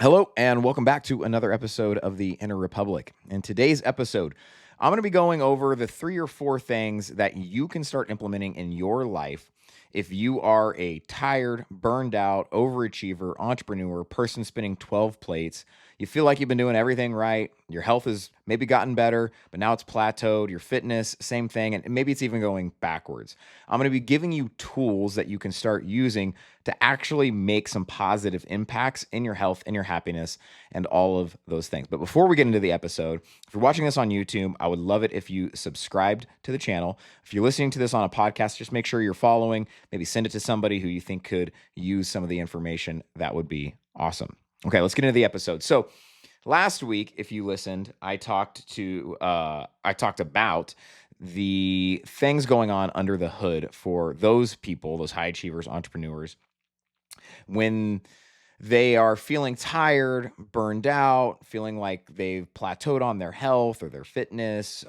Hello, and welcome back to another episode of the Inner Republic. In today's episode, I'm going to be going over the 3 or 4 things that you can start implementing in your life if you are a tired, burned out, overachiever, entrepreneur, person spinning 12 plates. You feel like you've been doing everything right. Your health has maybe gotten better, but now it's plateaued. Your fitness, same thing. And maybe it's even going backwards. I'm going to be giving you tools that you can start using to actually make some positive impacts in your health, in your happiness, and all of those things. But before we get into the episode, if you're watching this on YouTube, I would love it if you subscribed to the channel. If you're listening to this on a podcast, just make sure you're following. Maybe send it to somebody who you think could use some of the information. That would be awesome. Okay, let's get into the episode. So last week, if you listened, I talked about the things going on under the hood for those people, those high achievers, entrepreneurs, when they are feeling tired, burned out, feeling like they've plateaued on their health or their fitness,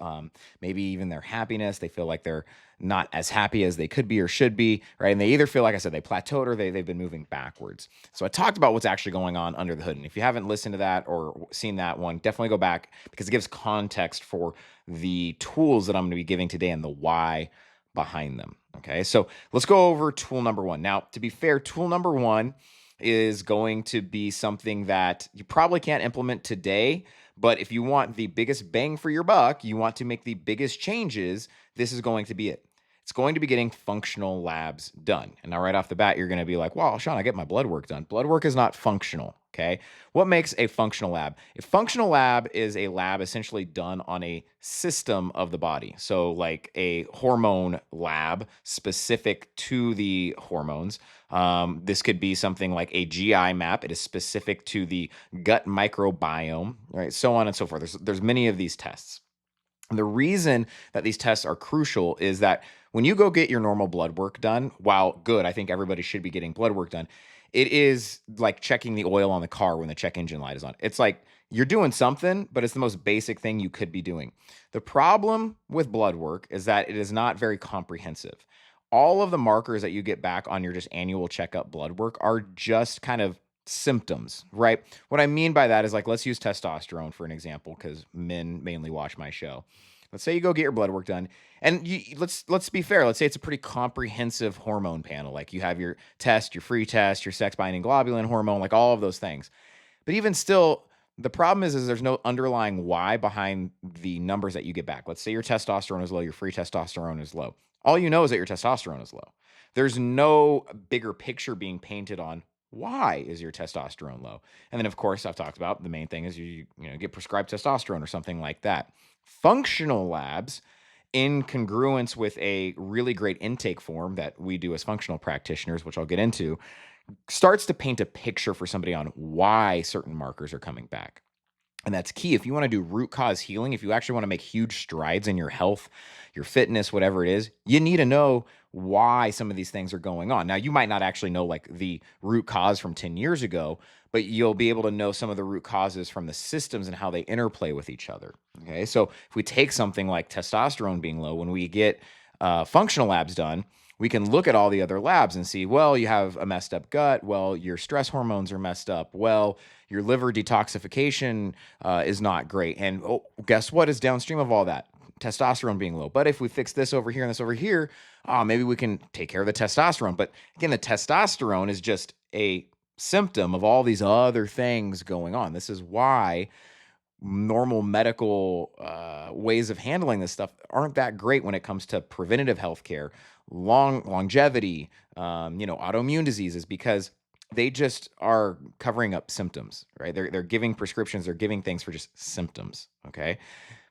maybe even their happiness. They feel like they're not as happy as they could be or should be, right? And they either feel, like I said, they plateaued or they've been moving backwards. So I talked about what's actually going on under the hood. And if you haven't listened to that or seen that one, definitely go back because it gives context for the tools that I'm going to be giving today and the why behind them. Okay, so let's go over tool number one. Now, to be fair, tool number one is going to be something that you probably can't implement today. But if you want the biggest bang for your buck, you want to make the biggest changes, this is going to be it. It's going to be getting functional labs done. And now, right off the bat, you're going to be like, well, Sean, I get my blood work done. Blood work is not functional. Okay. What makes a functional lab? A functional lab is a lab essentially done on a system of the body. So, like a hormone lab specific to the hormones. This could be something like a GI map. It is specific to the gut microbiome, right? So on and so forth. There's many of these tests. And the reason that these tests are crucial is that when you go get your normal blood work done, while good, I think everybody should be getting blood work done, it is like checking the oil on the car when the check engine light is on. It's like you're doing something, but it's the most basic thing you could be doing. The problem with blood work is that it is not very comprehensive. All of the markers that you get back on your just annual checkup blood work are just kind of symptoms, right? What I mean by that is, like, let's use testosterone for an example, because men mainly watch my show. Let's say you go get your blood work done, and let's be fair. Let's say it's a pretty comprehensive hormone panel. Like you have your test, your free test, your sex binding globulin hormone, like all of those things. But even still, the problem is there's no underlying why behind the numbers that you get back. Let's say your testosterone is low, your free testosterone is low. All you know is that your testosterone is low. There's no bigger picture being painted on why is your testosterone low. And then, of course, I've talked about the main thing is you get prescribed testosterone or something like that. Functional labs, in congruence with a really great intake form that we do as functional practitioners, which I'll get into, starts to paint a picture for somebody on why certain markers are coming back. And that's key. If you want to do root cause healing, if you actually want to make huge strides in your health, your fitness, whatever it is, you need to know why some of these things are going on. Now, you might not actually know like the root cause from 10 years ago, but you'll be able to know some of the root causes from the systems and how they interplay with each other. Okay. So if we take something like testosterone being low, when we get functional labs done, we can look at all the other labs and see, well, you have a messed up gut. Well, your stress hormones are messed up. Well, your liver detoxification is not great. And guess what is downstream of all that? Testosterone being low. But if we fix this over here and this over here, maybe we can take care of the testosterone. But again, the testosterone is just a symptom of all these other things going on. This is why normal medical ways of handling this stuff aren't that great when it comes to preventative healthcare, longevity, autoimmune diseases, because they just are covering up symptoms, right? They're giving prescriptions, they're giving things for just symptoms. Okay.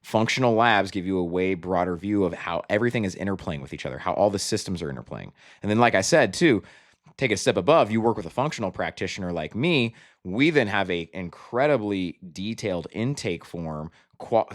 Functional labs give you a way broader view of how everything is interplaying with each other, how all the systems are interplaying. And then, like I said, too, take a step above, you work with a functional practitioner like me, we then have a incredibly detailed intake form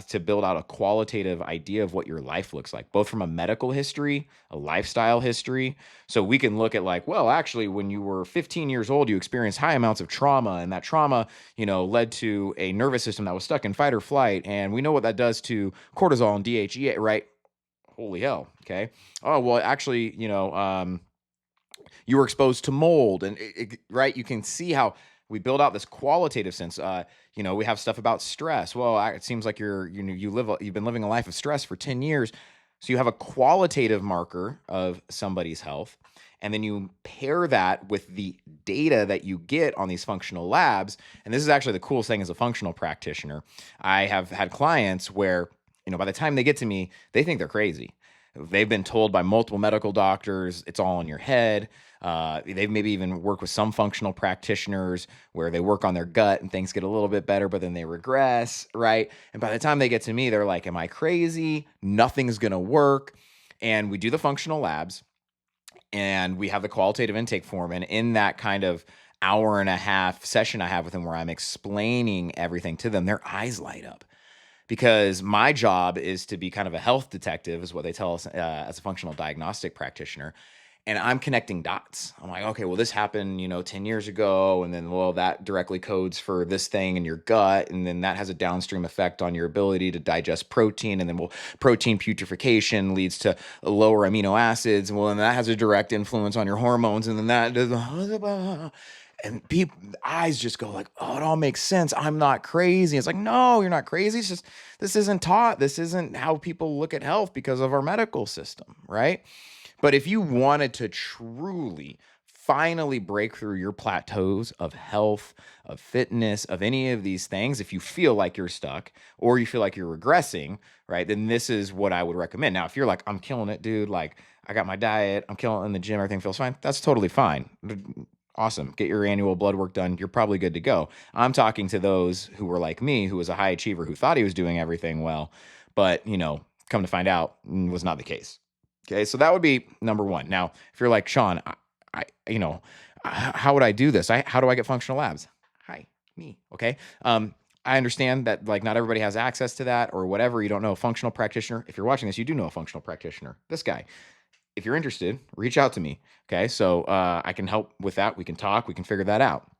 to build out a qualitative idea of what your life looks like, both from a medical history, a lifestyle history. So we can look at like, well, actually, when you were 15 years old, you experienced high amounts of trauma, and that trauma, led to a nervous system that was stuck in fight or flight. And we know what that does to cortisol and DHEA, right? Holy hell. Okay. Oh, well, actually, you were exposed to mold, and right, you can see how We build out this qualitative sense. We have stuff about stress. Well, it seems like you've been living a life of stress for 10 years. So you have a qualitative marker of somebody's health. And then you pair that with the data that you get on these functional labs. And this is actually the coolest thing as a functional practitioner. I have had clients where, by the time they get to me, they think they're crazy. They've been told by multiple medical doctors, it's all in your head. They've maybe even worked with some functional practitioners where they work on their gut and things get a little bit better, but then they regress, right? And by the time they get to me, they're like, am I crazy? Nothing's going to work. And we do the functional labs and we have the qualitative intake form. And in that kind of hour and a half session I have with them where I'm explaining everything to them, their eyes light up. Because my job is to be kind of a health detective, is what they tell us as a functional diagnostic practitioner. And I'm connecting dots. I'm like, okay, well, this happened, 10 years ago. And then, well, that directly codes for this thing in your gut. And then that has a downstream effect on your ability to digest protein. And then, well, protein putrefaction leads to lower amino acids. And well, then that has a direct influence on your hormones. And then that does. And people eyes just go like, oh, it all makes sense. I'm not crazy. It's like, no, you're not crazy. It's just, this isn't taught. This isn't how people look at health because of our medical system, right? But if you wanted to truly finally break through your plateaus of health, of fitness, of any of these things, if you feel like you're stuck or you feel like you're regressing, right, then this is what I would recommend. Now, if you're like, I'm killing it, dude, like I got my diet, I'm killing it in the gym, everything feels fine, that's totally fine. Awesome. Get your annual blood work done. You're probably good to go. I'm talking to those who were like me, who was a high achiever, who thought he was doing everything well, but, come to find out was not the case. Okay. So that would be number one. Now, if you're like, Sean, how would I do this? How do I get functional labs? Hi, me. Okay. I understand that like not everybody has access to that or whatever. You don't know a functional practitioner. If you're watching this, you do know a functional practitioner. This guy. If you're interested, reach out to me. Okay. So I can help with that. We can talk. We can figure that out.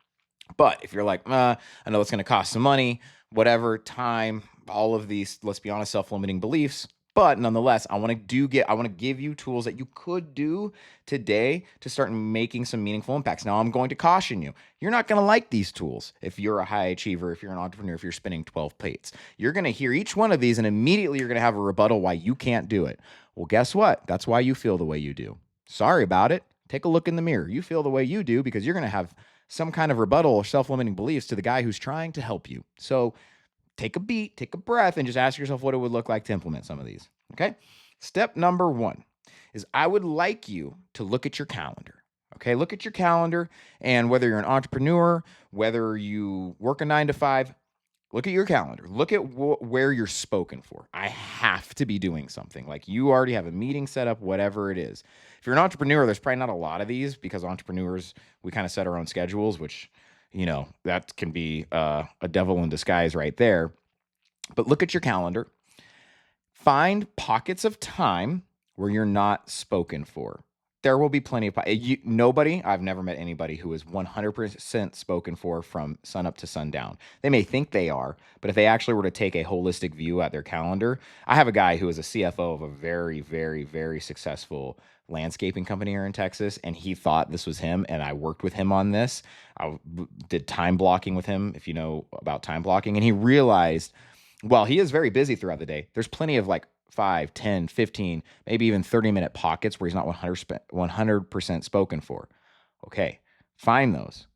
But if you're like, I know it's going to cost some money, whatever, time, all of these, let's be honest, self-limiting beliefs. But nonetheless, I want to give you tools that you could do today to start making some meaningful impacts. Now, I'm going to caution you. You're not going to like these tools if you're a high achiever, if you're an entrepreneur, if you're spinning 12 plates. You're going to hear each one of these and immediately you're going to have a rebuttal why you can't do it. Well, guess what? That's why you feel the way you do. Sorry about it. Take a look in the mirror. You feel the way you do because you're going to have some kind of rebuttal or self-limiting beliefs to the guy who's trying to help you. So take a beat, take a breath, and just ask yourself what it would look like to implement some of these. Okay. Step number one is I would like you to look at your calendar. Okay. Look at your calendar, and whether you're an entrepreneur, whether you work a 9 to 5, look at your calendar. Look at where you're spoken for. I have to be doing something. Like you already have a meeting set up, whatever it is. If you're an entrepreneur, there's probably not a lot of these because entrepreneurs, we kind of set our own schedules, which, that can be a devil in disguise right there. But look at your calendar. Find pockets of time where you're not spoken for. There will be plenty of I've never met anybody who is 100% spoken for from sun up to sundown. They may think they are, but if they actually were to take a holistic view at their calendar, I have a guy who is a CFO of a very, very, very successful landscaping company here in Texas, and he thought this was him, and I worked with him on this. I did time blocking with him, if you know about time blocking, and he realized, well, he is very busy throughout the day. There's plenty of like 5, 10, 15, maybe even 30-minute pockets where he's not 100% spoken for. Okay, find those.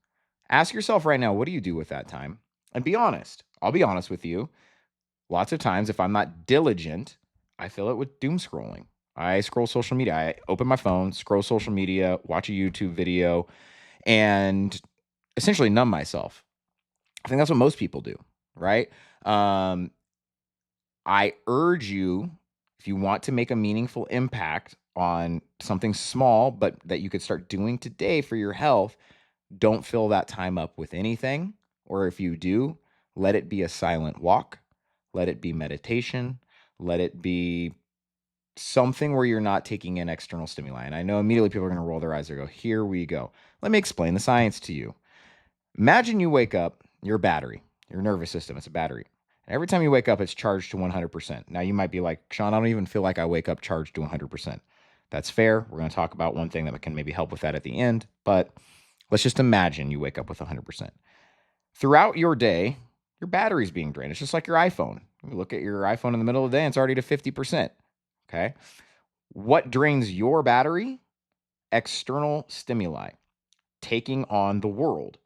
Ask yourself right now, what do you do with that time? And be honest. I'll be honest with you. Lots of times, if I'm not diligent, I fill it with doom scrolling. I scroll social media. I open my phone, scroll social media, watch a YouTube video, and essentially numb myself. I think that's what most people do, right? I urge you, if you want to make a meaningful impact on something small, but that you could start doing today for your health, don't fill that time up with anything. Or if you do, let it be a silent walk. Let it be meditation. Let it be something where you're not taking in external stimuli. And I know immediately people are going to roll their eyes and go, here we go. Let me explain the science to you. Imagine you wake up, your battery, your nervous system, it's a battery. And every time you wake up, it's charged to 100%. Now you might be like, Sean, I don't even feel like I wake up charged to 100%. That's fair. We're going to talk about one thing that can maybe help with that at the end, but let's just imagine you wake up with 100%. Throughout your day, your battery's being drained. It's just like your iPhone. You look at your iPhone in the middle of the day, and it's already to 50%. Okay. What drains your battery? External stimuli, taking on the world.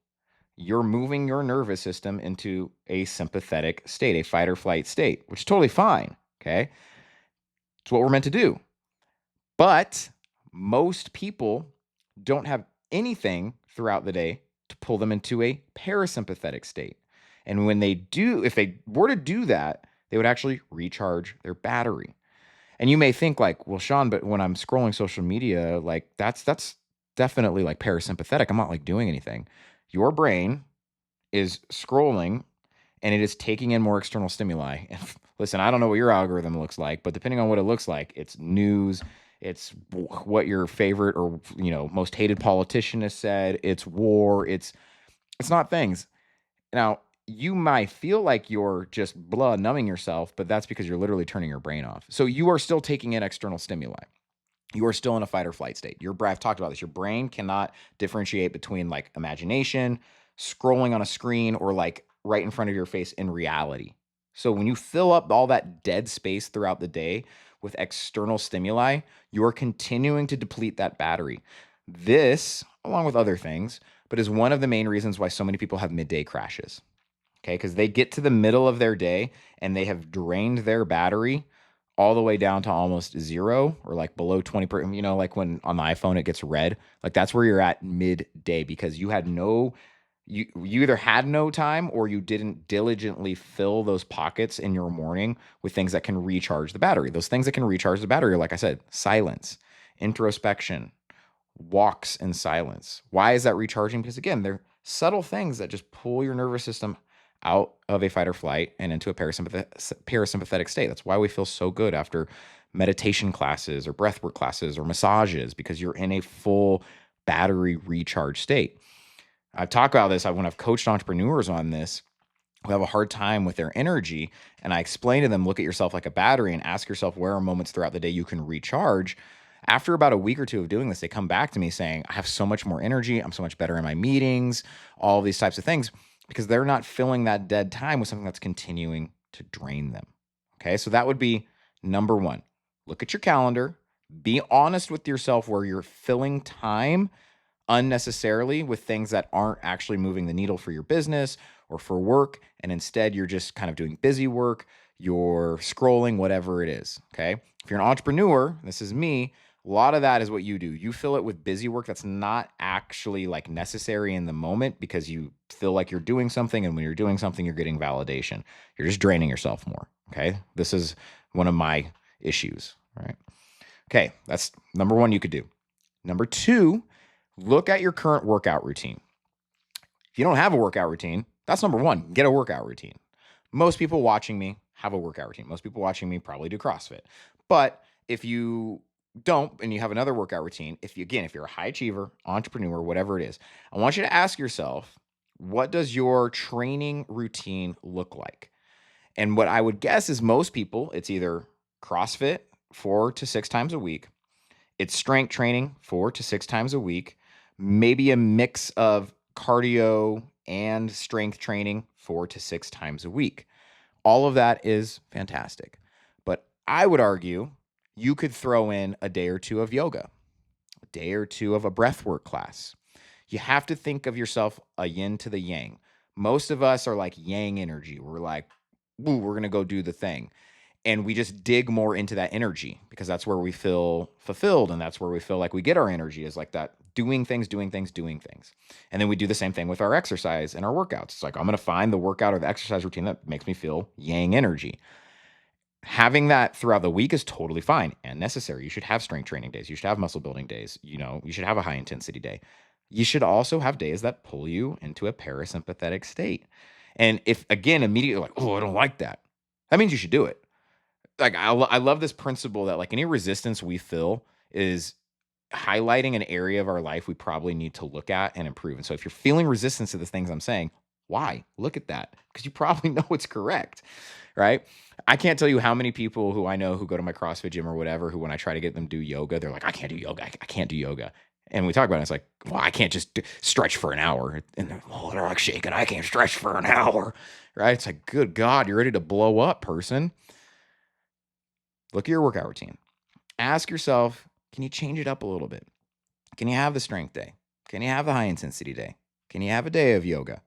You're moving your nervous system into a sympathetic state, a fight or flight state, which is totally fine. Okay. It's what we're meant to do. But most people don't have anything throughout the day to pull them into a parasympathetic state. And when they do, if they were to do that, they would actually recharge their battery. And you may think like, well, Sean, but when I'm scrolling social media, like that's definitely like parasympathetic. I'm not like doing anything. Your brain is scrolling and it is taking in more external stimuli. And listen, I don't know what your algorithm looks like, but depending on what it looks like, it's news, it's what your favorite or most hated politician has said, it's war, it's not things. Now, you might feel like you're just numbing yourself, but that's because you're literally turning your brain off. So you are still taking in external stimuli. You are still in a fight or flight state. I've talked about this. Your brain cannot differentiate between like imagination, scrolling on a screen, or like right in front of your face in reality. So when you fill up all that dead space throughout the day with external stimuli, you are continuing to deplete that battery. This, along with other things, but is one of the main reasons why so many people have midday crashes. Okay, because they get to the middle of their day and they have drained their battery all the way down to almost zero or like below 20%. Like when on the iPhone it gets red, like that's where you're at midday because you either had no time or you didn't diligently fill those pockets in your morning with things that can recharge the battery. Those things that can recharge the battery are, like I said, silence, introspection, walks in silence. Why is that recharging? Because again, they're subtle things that just pull your nervous system out of a fight or flight and into a parasympathetic state. That's why we feel so good after meditation classes or breathwork classes or massages, because you're in a full battery recharge state. I've talked about this when I've coached entrepreneurs on this who have a hard time with their energy. And I explain to them, look at yourself like a battery and ask yourself where are moments throughout the day you can recharge. After about a week or two of doing this, they come back to me saying, I have so much more energy. I'm so much better in my meetings, all of these types of things, because they're not filling that dead time with something that's continuing to drain them. Okay. So that would be number one. Look at your calendar, be honest with yourself where you're filling time unnecessarily with things that aren't actually moving the needle for your business or for work. And instead, you're just kind of doing busy work, you're scrolling, whatever it is. Okay. If you're an entrepreneur, this is me. A lot of that is what you do. You fill it with busy work that's not actually like necessary in the moment because you feel like you're doing something. And when you're doing something, you're getting validation. You're just draining yourself more. Okay. This is one of my issues. Right. Okay. That's number one you could do. Number two, look at your current workout routine. If you don't have a workout routine, that's number one. Get a workout routine. Most people watching me have a workout routine. Most people watching me probably do CrossFit. But if you don't and you have another workout routine, if you're a high achiever, entrepreneur, whatever it is, I want you to ask yourself, what does your training routine look like? And what I would guess is most people, it's either CrossFit 4 to 6 times a week, it's strength training 4 to 6 times a week, maybe a mix of cardio and strength training 4 to 6 times a week. All of that is fantastic. But I would argue you could throw in a day or two of yoga, a day or two of a breathwork class. You have to think of yourself a yin to the yang. Most of us are like yang energy. We're like, ooh, we're going to go do the thing. And we just dig more into that energy because that's where we feel fulfilled. And that's where we feel like we get our energy is like that doing things. And then we do the same thing with our exercise and our workouts. It's like, I'm going to find the workout or the exercise routine that makes me feel yang energy. Having that throughout the week is totally fine and necessary. You should have strength training days. You should have muscle building days. You should have a high intensity day. You should also have days that pull you into a parasympathetic state. And if, again, immediately like, oh, I don't like that, that means you should do it. Like, I love this principle that like any resistance we feel is highlighting an area of our life we probably need to look at and improve. And so if you're feeling resistance to the things I'm saying, why? Look at that because you probably know it's correct, right? I can't tell you how many people who I know who go to my CrossFit gym or whatever, who when I try to get them to do yoga, they're like, I can't do yoga. I can't do yoga. And we talk about it. It's like, well, I can't just stretch for an hour. And they're like shaking. I can't stretch for an hour. Right? It's like, good God, you're ready to blow up, person. Look at your workout routine. Ask yourself, can you change it up a little bit? Can you have the strength day? Can you have the high intensity day? Can you have a day of yoga?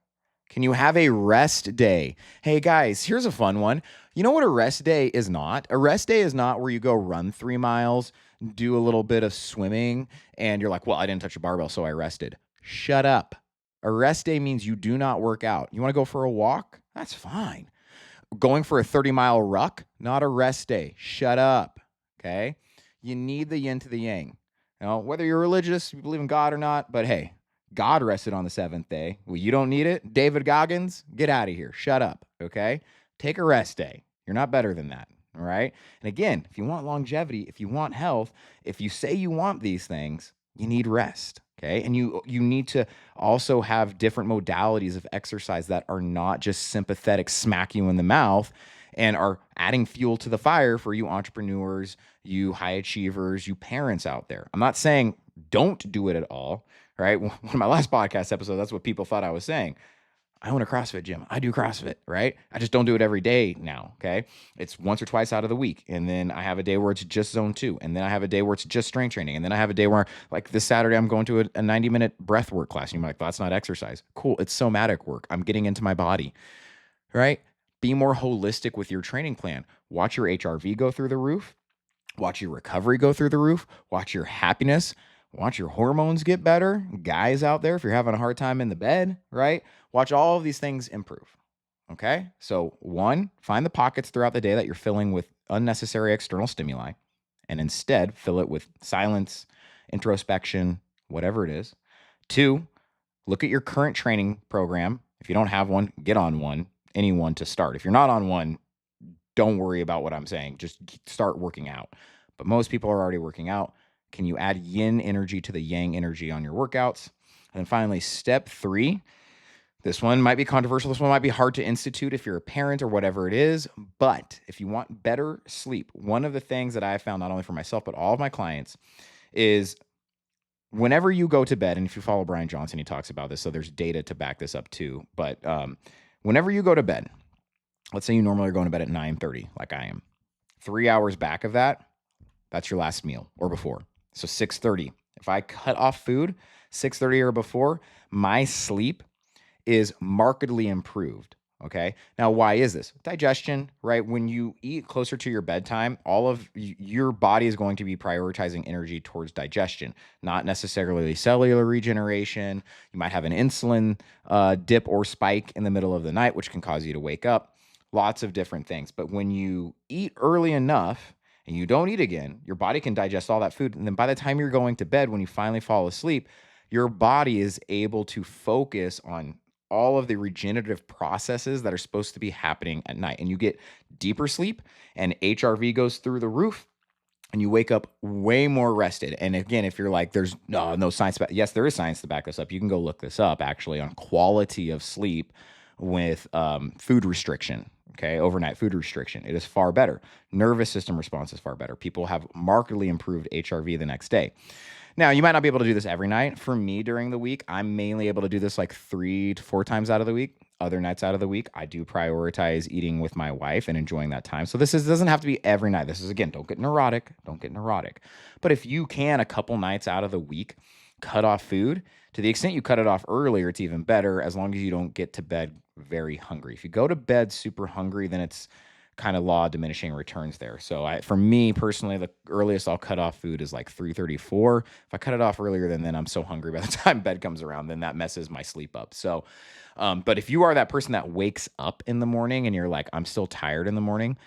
Can you have a rest day? Hey guys, here's a fun one. You know what a rest day is not? A rest day is not where you go run 3 miles, do a little bit of swimming, and you're like, well, I didn't touch a barbell, so I rested. Shut up. A rest day means you do not work out. You want to go for a walk? That's fine. Going for a 30-mile ruck, not a rest day. Shut up. Okay? You need the yin to the yang. Whether you're religious, you believe in God or not, but hey, God rested on the seventh day. Well, you don't need it. David Goggins, get out of here. Shut up. Okay? Take a rest day. You're not better than that. All right? And again, if you want longevity, if you want health, if you say you want these things, you need rest. Okay? And you need to also have different modalities of exercise that are not just sympathetic, smack you in the mouth, and are adding fuel to the fire for you entrepreneurs, you high achievers, you parents out there. I'm not saying don't do it at all, right? One of my last podcast episodes, that's what people thought I was saying. I own a CrossFit gym. I do CrossFit, right? I just don't do it every day now, okay? It's once or twice out of the week. And then I have a day where it's just zone 2. And then I have a day where it's just strength training. And then I have a day where, like this Saturday, I'm going to a 90-minute breath work class. And you're like, that's not exercise. Cool. It's somatic work. I'm getting into my body, right? Be more holistic with your training plan. Watch your HRV go through the roof. Watch your recovery go through the roof. Watch your happiness. Watch your hormones get better. Guys out there, if you're having a hard time in the bed, right? Watch all of these things improve. Okay? So, 1, find the pockets throughout the day that you're filling with unnecessary external stimuli, and instead fill it with silence, introspection, whatever it is. 2, look at your current training program. If you don't have one, get on one, anyone to start. If you're not on one, don't worry about what I'm saying. Just start working out. But most people are already working out. Can you add yin energy to the yang energy on your workouts? And then finally, step 3. This one might be controversial. This one might be hard to institute if you're a parent or whatever it is. But if you want better sleep, one of the things that I found, not only for myself, but all of my clients, is whenever you go to bed, and if you follow Brian Johnson, he talks about this, so there's data to back this up too. But whenever you go to bed, let's say you normally are going to bed at 9:30, like I am. 3 hours back of that, that's your last meal or before. So 6:30. If I cut off food 6:30 or before, my sleep is markedly improved. Okay. Now, why is this? Digestion, right? When you eat closer to your bedtime, all of your body is going to be prioritizing energy towards digestion, not necessarily cellular regeneration. You might have an insulin dip or spike in the middle of the night, which can cause you to wake up. Lots of different things. But when you eat early enough and you don't eat again, your body can digest all that food. And then by the time you're going to bed, when you finally fall asleep, your body is able to focus on all of the regenerative processes that are supposed to be happening at night. And you get deeper sleep, and HRV goes through the roof, and you wake up way more rested. And again, if you're like, there's no science, yes, there is science to back this up. You can go look this up actually on quality of sleep with food restriction. Okay, overnight food restriction. It is far better. Nervous system response is far better. People have markedly improved HRV the next day. Now, you might not be able to do this every night. For me, during the week, I'm mainly able to do this like 3 to 4 times out of the week. Other nights out of the week, I do prioritize eating with my wife and enjoying that time. So doesn't have to be every night. This is, again, don't get neurotic. Don't get neurotic. But if you can, a couple nights out of the week, cut off food. To the extent you cut it off earlier, it's even better, as long as you don't get to bed very hungry. If you go to bed super hungry, then it's kind of law of diminishing returns there. So for me personally, the earliest I'll cut off food is like 3:34. If I cut it off earlier, then I'm so hungry by the time bed comes around, then that messes my sleep up. So, but if you are that person that wakes up in the morning and you're like, I'm still tired in the morning,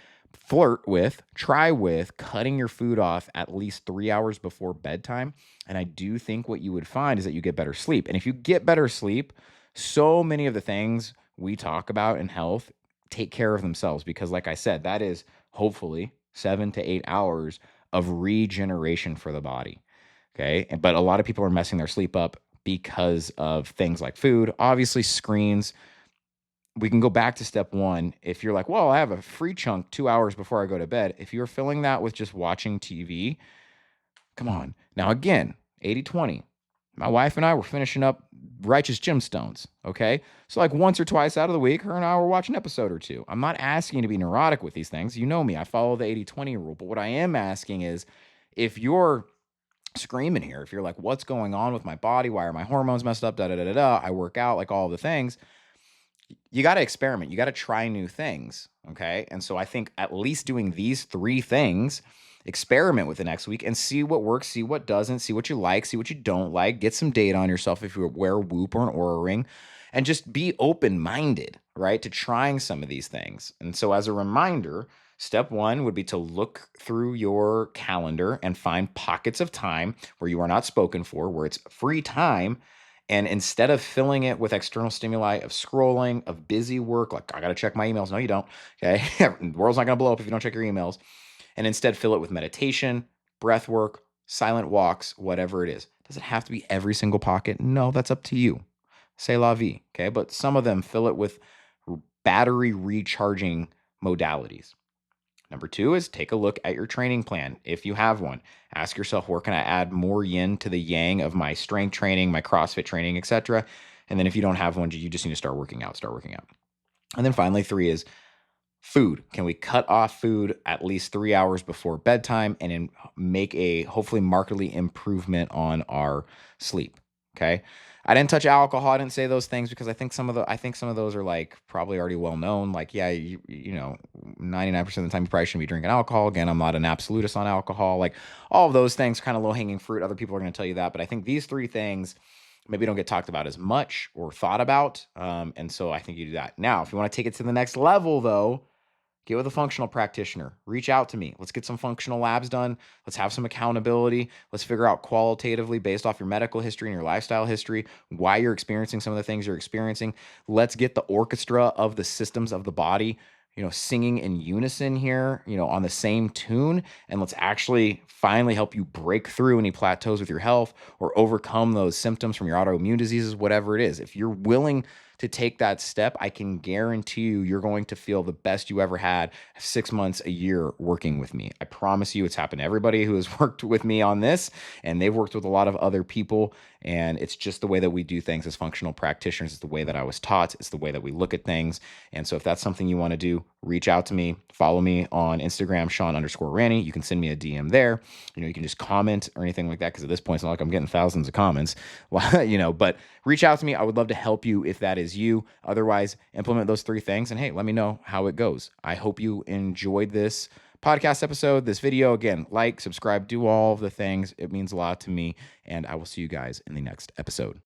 try with cutting your food off at least 3 hours before bedtime. And I do think what you would find is that you get better sleep. And if you get better sleep, so many of the things we talk about in health take care of themselves, because like I said, that is hopefully 7 to 8 hours of regeneration for the body. Okay. But a lot of people are messing their sleep up because of things like food, obviously screens. We can go back to step 1. If you're like, well, I have a free chunk 2 hours before I go to bed. If you're filling that with just watching TV, come on. Now, again, 80-20. My wife and I were finishing up Righteous Gemstones. Okay. So, like once or twice out of the week, her and I will watch an episode or two. I'm not asking you to be neurotic with these things. You know me, I follow the 80/20 rule. But what I am asking is if you're screaming here, if you're like, what's going on with my body? Why are my hormones messed up? Da da da da da. I work out, like all the things. You got to experiment. You got to try new things. Okay. And so I think at least doing these three things, experiment with the next week and see what works, see what doesn't, see what you like, see what you don't like, get some data on yourself if you wear a Whoop or an Aura ring, and just be open minded, right, to trying some of these things. And so, as a reminder, step one would be to look through your calendar and find pockets of time where you are not spoken for, where it's free time. And instead of filling it with external stimuli of scrolling, of busy work, like I got to check my emails. No, you don't. Okay. The world's not going to blow up if you don't check your emails. And instead fill it with meditation, breath work, silent walks, whatever it is. Does it have to be every single pocket? No, that's up to you. C'est la vie. Okay. But some of them fill it with battery recharging modalities. Number two is take a look at your training plan. If you have one, ask yourself, where can I add more yin to the yang of my strength training, my CrossFit training, etc. And then if you don't have one, you just need to start working out. And then finally, three is food. Can we cut off food at least 3 hours before bedtime and make a hopefully markedly improvement on our sleep? Okay. I didn't touch alcohol. I didn't say those things because I think some of those are like probably already well known. Like, yeah, you know, 99% of the time you probably shouldn't be drinking alcohol. Again, I'm not an absolutist on alcohol. Like all of those things, kind of low hanging fruit. Other people are going to tell you that, but I think these three things maybe don't get talked about as much or thought about. And so I think you do that. Now, if you want to take it to the next level, though, get with a functional practitioner. Reach out to me. Let's get some functional labs done. Let's have some accountability. Let's figure out qualitatively, based off your medical history and your lifestyle history, why you're experiencing some of the things you're experiencing. Let's get the orchestra of the systems of the body, singing in unison here, on the same tune. And let's actually finally help you break through any plateaus with your health or overcome those symptoms from your autoimmune diseases, whatever it is. If you're willing to take that step, I can guarantee you're going to feel the best you ever had 6 months, a year working with me. I promise you, it's happened to everybody who has worked with me on this, and they've worked with a lot of other people. And it's just the way that we do things as functional practitioners. It's the way that I was taught. It's the way that we look at things. And so if that's something you want to do, reach out to me. Follow me on Instagram, Sean_Ranney. You can send me a DM there. You can just comment or anything like that, because at this point, it's not like I'm getting thousands of comments. Well, but reach out to me. I would love to help you if that is you. Otherwise, implement those three things, and hey, let me know how it goes. I hope you enjoyed this podcast episode, this video. Again, like, subscribe, do all of the things. It means a lot to me, and I will see you guys in the next episode.